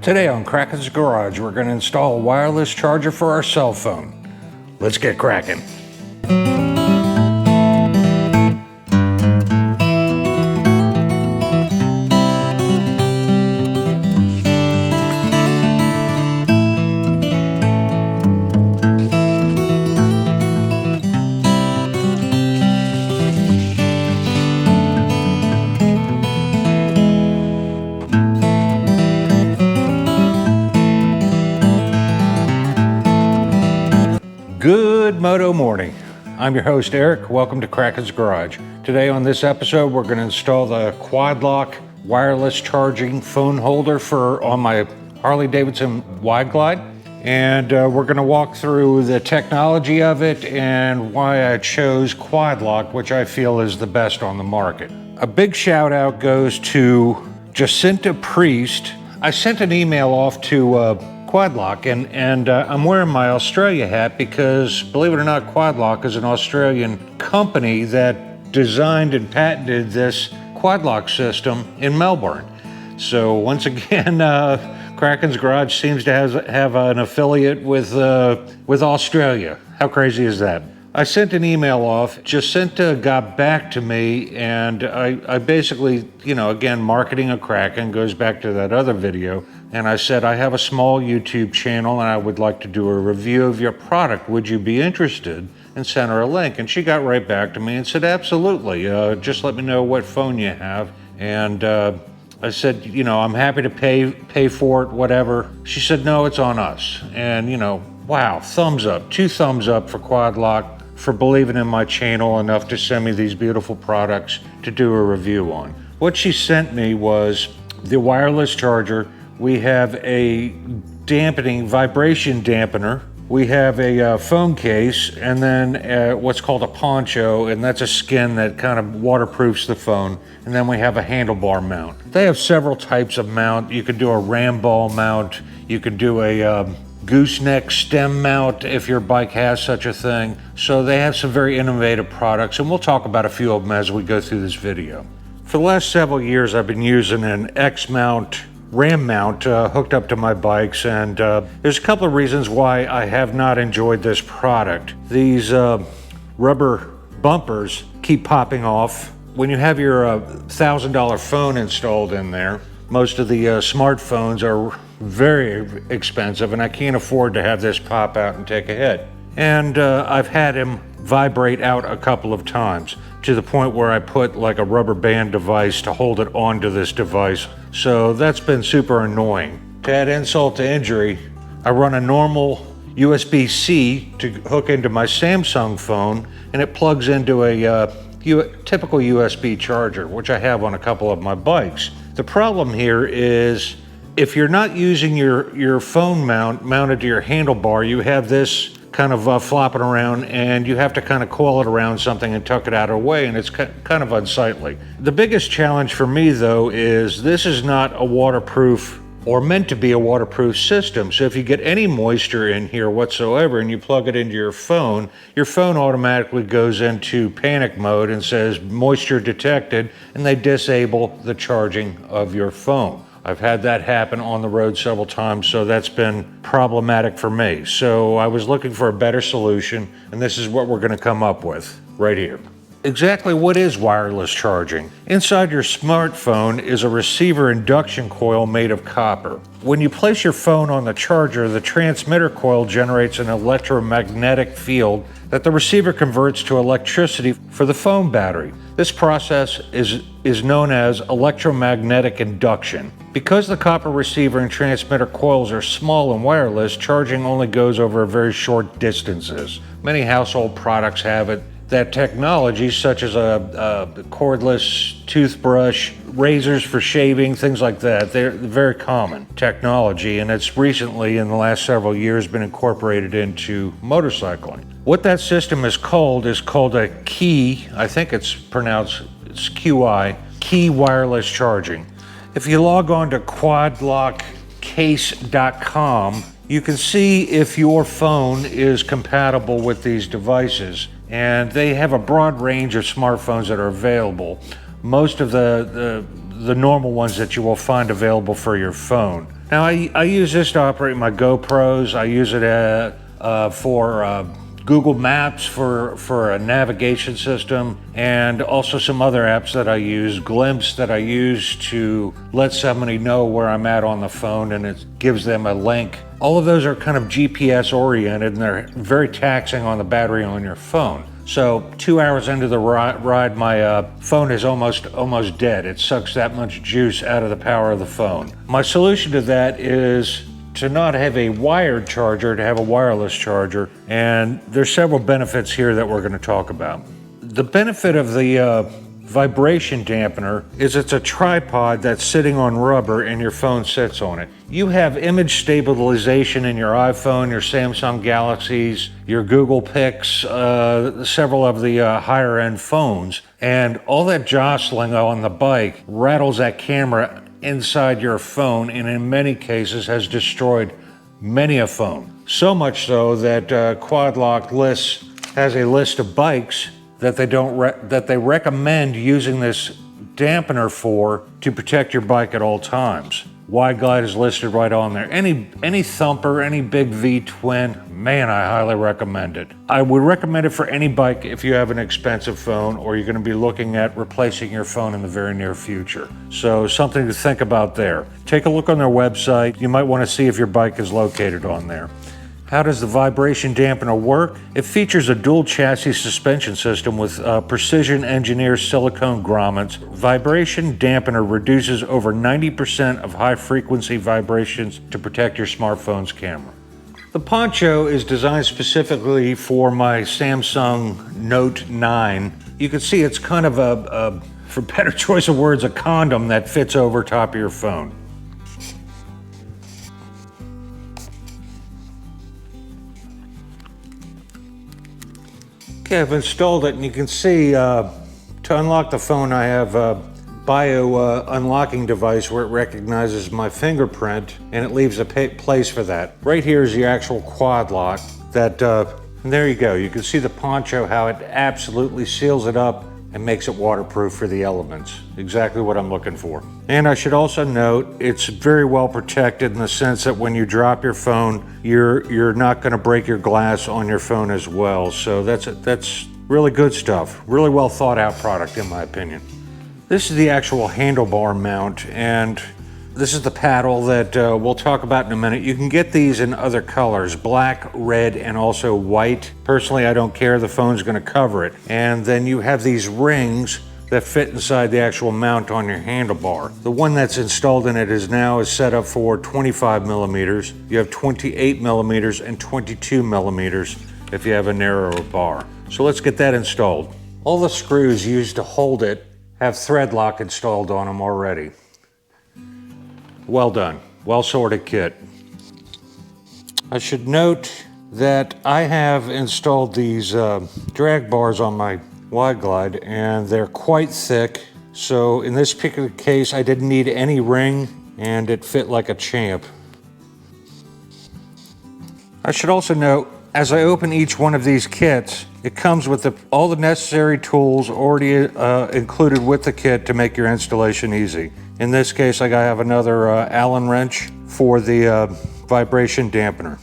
Today on Kraken's Garage, we're going to install a wireless charger for our cell phone. Let's get cracking. Good Moto morning. I'm your host Eric. Welcome to Kraken's Garage. Today on this episode we're going to install the quadlock wireless charging phone holder on my harley-davidson wide glide, and we're going to walk through the technology of it and why I chose quadlock, which I feel is the best on the market. A big shout out goes to Jacinta Priest. I sent an email off to Quadlock, and I'm wearing my Australia hat because, believe it or not, Quadlock is an Australian company that designed and patented this quadlock system in Melbourne. So once again, Kraken's Garage seems to have an affiliate with Australia. How crazy is that? I sent an email off. Jacinta got back to me, and I basically, again, marketing a Kraken goes back to that other video. And I said, I have a small YouTube channel and I would like to do a review of your product. Would you be interested? And sent her a link. And she got right back to me and said, absolutely. Just let me know what phone you have. And I said, I'm happy to pay for it, whatever. She said, no, it's on us. And, wow, thumbs up, 2 thumbs up for Quadlock for believing in my channel enough to send me these beautiful products to do a review on. What she sent me was the wireless charger. We have a vibration dampener. We have a phone case, and then what's called a poncho, and that's a skin that kind of waterproofs the phone. And then we have a handlebar mount. They have several types of mount. You can do a ram ball mount. You can do a gooseneck stem mount if your bike has such a thing. So they have some very innovative products, and we'll talk about a few of them as we go through this video. For the last several years, I've been using an X-mount ram mount hooked up to my bikes, and there's a couple of reasons why I have not enjoyed this product. These rubber bumpers keep popping off. When you have your $1,000 phone installed in there, most of the smartphones are very expensive, and I can't afford to have this pop out and take a hit. And I've had him vibrate out a couple of times to the point where I put like a rubber band device to hold it onto this device. So that's been super annoying. To add insult to injury, I run a normal USB-C to hook into my Samsung phone, and it plugs into a typical USB charger, which I have on a couple of my bikes. The problem here is if you're not using your phone mounted to your handlebar, you have this kind of flopping around, and you have to kind of coil it around something and tuck it out of the way, and it's kind of unsightly. The biggest challenge for me, though, is this is not a waterproof or meant to be a waterproof system. So if you get any moisture in here whatsoever and you plug it into your phone automatically goes into panic mode and says moisture detected, and they disable the charging of your phone. I've had that happen on the road several times, so that's been problematic for me. So I was looking for a better solution, and this is what we're going to come up with right here. Exactly what is wireless charging? Inside your smartphone is a receiver induction coil made of copper. When you place your phone on the charger, the transmitter coil generates an electromagnetic field that the receiver converts to electricity for the phone battery. This process is known as electromagnetic induction. Because the copper receiver and transmitter coils are small and wireless, charging only goes over very short distances. Many household products have it. That technology, such as a cordless toothbrush, razors for shaving, things like that, they're very common technology, and it's recently, in the last several years, been incorporated into motorcycling. What that system is called a key, I think it's QI, key wireless charging. If you log on to quadlockcase.com, you can see if your phone is compatible with these devices. And they have a broad range of smartphones that are available. Most of the normal ones that you will find available for your phone. Now I use this to operate my GoPros. I use it for Google Maps for a navigation system, and also some other apps that I use, Glimpse that I use to let somebody know where I'm at on the phone, and it gives them a link. All of those are kind of GPS oriented, and they're very taxing on the battery on your phone. So 2 hours into the ride, my phone is almost dead. It sucks that much juice out of the power of the phone. My solution to that is to not have a wired charger, to have a wireless charger. And there's several benefits here that we're going to talk about. The benefit of the vibration dampener is it's a tripod that's sitting on rubber and your phone sits on it. You have image stabilization in your iPhone, your Samsung Galaxies, your Google Pix, several of the higher end phones, and all that jostling on the bike rattles that camera inside your phone, and in many cases has destroyed many a phone. So much so that quadlock has a list of bikes that they recommend using this dampener for to protect your bike at all times. Wide Glide is listed right on there. Any thumper, any big V twin, man, I highly recommend it. I would recommend it for any bike if you have an expensive phone or you're going to be looking at replacing your phone in the very near future. So something to think about there. Take a look on their website. You might want to see if your bike is located on there. How does the vibration dampener work? It features a dual chassis suspension system with precision engineered silicone grommets. Vibration dampener reduces over 90% of high frequency vibrations to protect your smartphone's camera. The Poncho is designed specifically for my Samsung Note 9. You can see it's kind of for better choice of words, a condom that fits over top of your phone. Okay, I've installed it, and you can see to unlock the phone I have a bio unlocking device where it recognizes my fingerprint and it leaves a place for that. Right here is the actual quad lock and there you go. You can see the Poncho, how it absolutely seals it up and makes it waterproof for the elements. Exactly what I'm looking for. And I should also note, it's very well protected in the sense that when you drop your phone, you're not going to break your glass on your phone as well. So that's really good stuff. Really well thought out product in my opinion. This is the actual handlebar mount, and this is the paddle that we'll talk about in a minute. You can get these in other colors, black, red, and also white. Personally, I don't care. The phone's going to cover it. And then you have these rings that fit inside the actual mount on your handlebar. The one that's installed in it is set up for 25 millimeters. You have 28 millimeters and 22 millimeters if you have a narrower bar. So let's get that installed. All the screws used to hold it have thread lock installed on them already. Well done, well sorted kit. I should note that I have installed these drag bars on my Wide Glide, and they're quite thick. So in this particular case, I didn't need any ring, and it fit like a champ. I should also note, as I open each one of these kits, it comes with all the necessary tools already included with the kit to make your installation easy. In this case, I have another Allen wrench for the vibration dampener.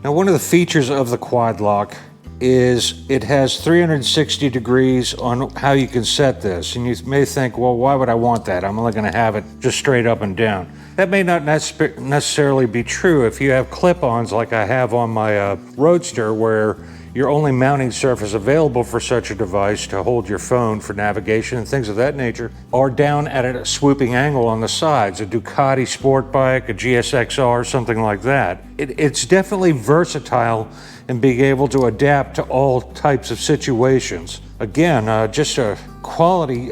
Now, one of the features of the quad lock is it has 360 degrees on how you can set this. And you may think, well, why would I want that? I'm only going to have it just straight up and down. That may not necessarily be true if you have clip-ons like I have on my Roadster, where your only mounting surface available for such a device to hold your phone for navigation and things of that nature are down at a swooping angle on the sides, a Ducati sport bike, a GSXR, something like that. It's definitely versatile in being able to adapt to all types of situations. Again, just a quality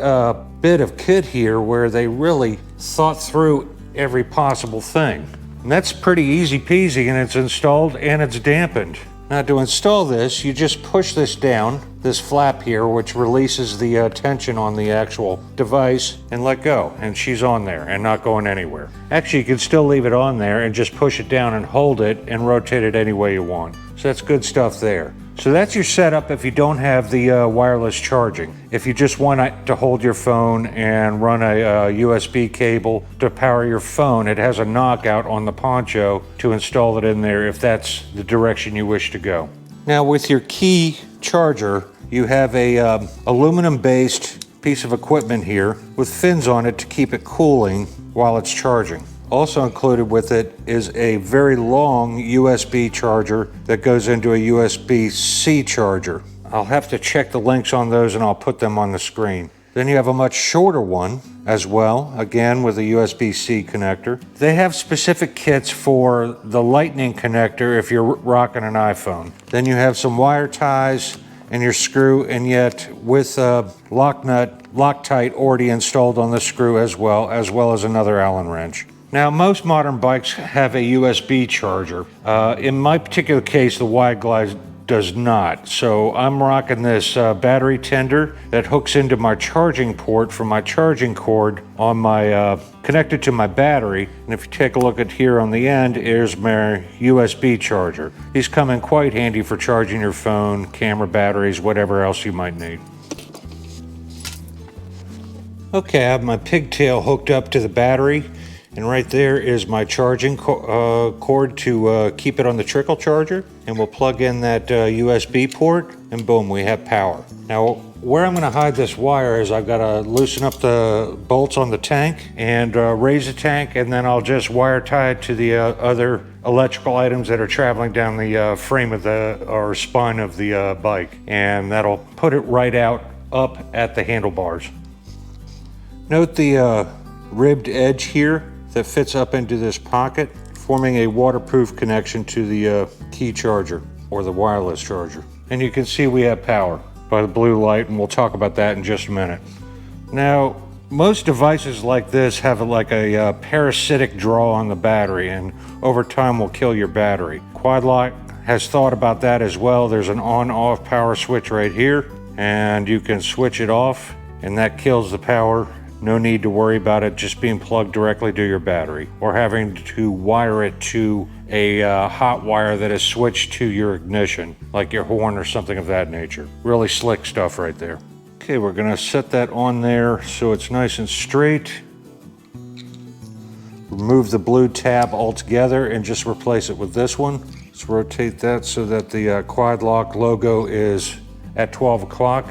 bit of kit here where they really thought through every possible thing. And that's pretty easy peasy, and it's installed and it's dampened. Now, to install this, you just push this down, this flap here, which releases the tension on the actual device, and let go. And she's on there and not going anywhere. Actually, you can still leave it on there and just push it down and hold it and rotate it any way you want. So that's good stuff there. So that's your setup if you don't have the wireless charging. If you just want to hold your phone and run a USB cable to power your phone, it has a knockout on the Poncho to install it in there if that's the direction you wish to go. Now with your key charger, you have a aluminum-based piece of equipment here with fins on it to keep it cooling while it's charging. Also included with it is a very long USB charger that goes into a USB-C charger. I'll have to check the links on those and I'll put them on the screen. Then you have a much shorter one as well, again with a USB-C connector. They have specific kits for the lightning connector if you're rocking an iPhone. Then you have some wire ties and your screw, and yet with a lock nut, Loctite already installed on the screw as well as another Allen wrench. Now, most modern bikes have a USB charger. In my particular case, the Wide Glide does not. So I'm rocking this battery tender that hooks into my charging port from my charging cord on my connected to my battery. And if you take a look at here on the end, here's my USB charger. These come in quite handy for charging your phone, camera batteries, whatever else you might need. Okay, I have my pigtail hooked up to the battery. And right there is my charging cord to keep it on the trickle charger. And we'll plug in that USB port and boom, we have power. Now, where I'm gonna hide this wire is I've gotta loosen up the bolts on the tank and raise the tank, and then I'll just wire tie it to the other electrical items that are traveling down the frame of or spine of the bike. And that'll put it right out up at the handlebars. Note the ribbed edge here that fits up into this pocket, forming a waterproof connection to the key charger or the wireless charger. And you can see we have power by the blue light, and we'll talk about that in just a minute. Now, most devices like this have like a parasitic draw on the battery, and over time will kill your battery. Quadlock has thought about that as well. There's an on-off power switch right here, and you can switch it off, and that kills the power. No need to worry about it just being plugged directly to your battery or having to wire it to a hot wire that is switched to your ignition, like your horn or something of that nature. Really slick stuff right there. Okay, we're gonna set that on there so it's nice and straight. Remove the blue tab altogether and just replace it with this one. Let's rotate that so that the Quadlock logo is at 12 o'clock.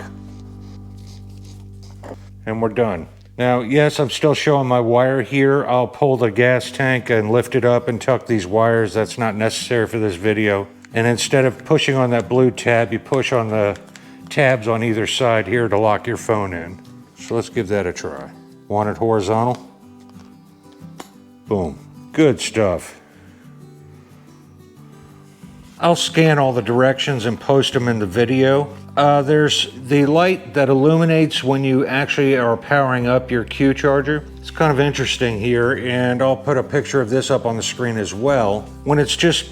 And we're done. Now, yes, I'm still showing my wire here. I'll pull the gas tank and lift it up and tuck these wires. That's not necessary for this video. And instead of pushing on that blue tab, you push on the tabs on either side here to lock your phone in. So let's give that a try. Want it horizontal? Boom. Good stuff. I'll scan all the directions and post them in the video. There's the light that illuminates when you actually are powering up your Q charger. It's kind of interesting here, and I'll put a picture of this up on the screen as well. When it's just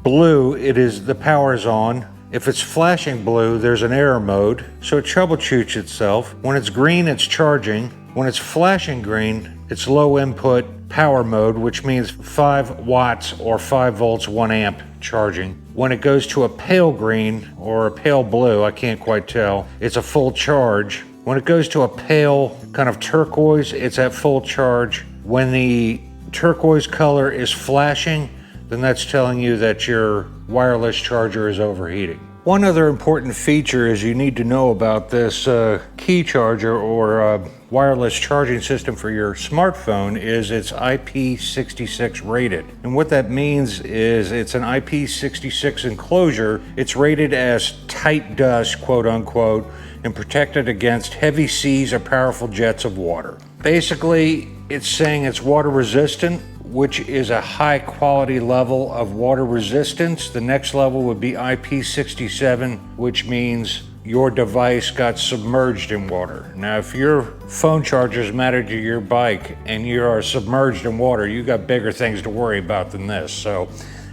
blue, the power is on. If it's flashing blue, there's an error mode, so it troubleshoots itself. When it's green, it's charging. When it's flashing green, it's low input power mode, which means 5 watts or 5 volts, 1 amp charging. When it goes to a pale green or a pale blue, I can't quite tell, it's a full charge. When it goes to a pale kind of turquoise, it's at full charge. When the turquoise color is flashing, then that's telling you that your wireless charger is overheating. One other important feature is you need to know about this key charger or wireless charging system for your smartphone is it's IP66 rated. And what that means is it's an IP66 enclosure. It's rated as tight dust, quote unquote, and protected against heavy seas or powerful jets of water. Basically, it's saying it's water resistant, which is a high quality level of water resistance. The next level would be IP67, which means your device got submerged in water. Now, if your phone charger is mounted to your bike and you are submerged in water, you got bigger things to worry about than this. So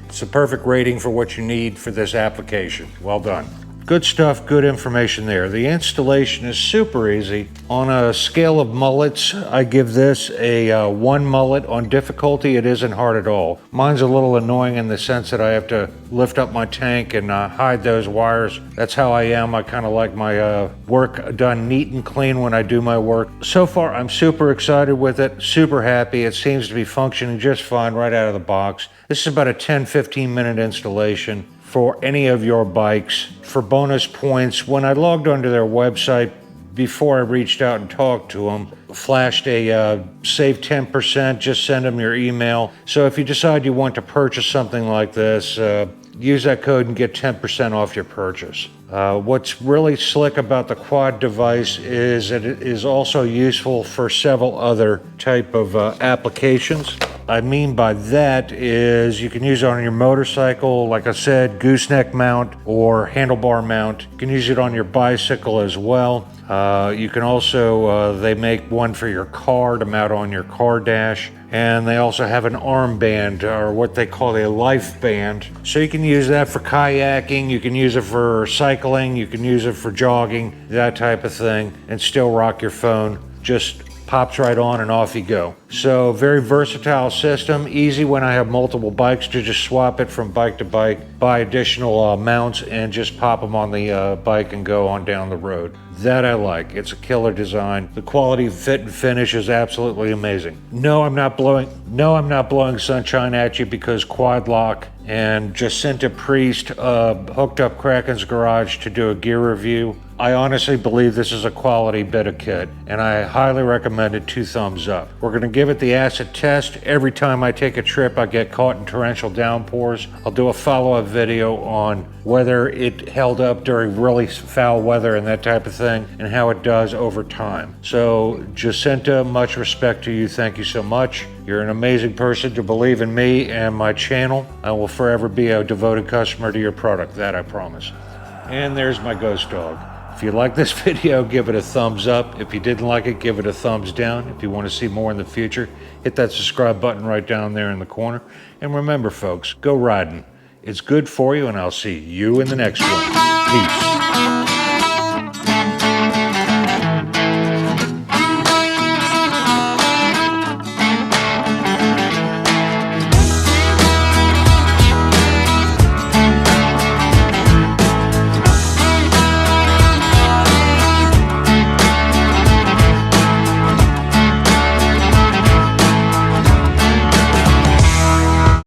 it's a perfect rating for what you need for this application. Well done. Good stuff, good information there. The installation is super easy. On a scale of mullets, I give this a 1 mullet on difficulty. It isn't hard at all. Mine's a little annoying in the sense that I have to lift up my tank and hide those wires. That's how I am. I kind of like my work done neat and clean when I do my work. So far, I'm super excited with it, super happy. It seems to be functioning just fine right out of the box. This is about a 10-15 minute installation for any of your bikes. For bonus points, when I logged onto their website before I reached out and talked to them, flashed a save 10%, just send them your email. So if you decide you want to purchase something like this, use that code and get 10% off your purchase. What's really slick about the quad device is that it is also useful for several other type of applications. I mean by that is you can use it on your motorcycle, like I said, gooseneck mount or handlebar mount. You can use it on your bicycle as well. You can also, they make one for your car to mount on your car dash. And they also have an armband, or what they call a life band. So you can use that for kayaking, you can use it for cycling, you can use it for jogging, that type of thing, and still rock your phone. Just pops right on and off you go. So very versatile system, easy when I have multiple bikes to just swap it from bike to bike, buy additional mounts and just pop them on the bike and go on down the road. That I like. It's a killer design. The quality, fit, and finish is absolutely amazing. No, I'm not blowing sunshine at you because Quadlock and Jacinta Priest hooked up Kraken's Garage to do a gear review. I honestly believe this is a quality bit of kit, and I highly recommend it. 2 thumbs up. We're going to give it the acid test. Every time I take a trip, I get caught in torrential downpours. I'll do a follow-up video on whether it held up during really foul weather and that type of thing, and how it does over time. So, Jacinta, much respect to you. Thank you so much. You're an amazing person to believe in me and my channel. I will forever be a devoted customer to your product, that I promise. And there's my ghost dog. If you like this video, give it a thumbs up. If you didn't like it, give it a thumbs down. If you want to see more in the future, hit that subscribe button right down there in the corner. And remember, folks, go riding. It's good for you, and I'll see you in the next one. Peace.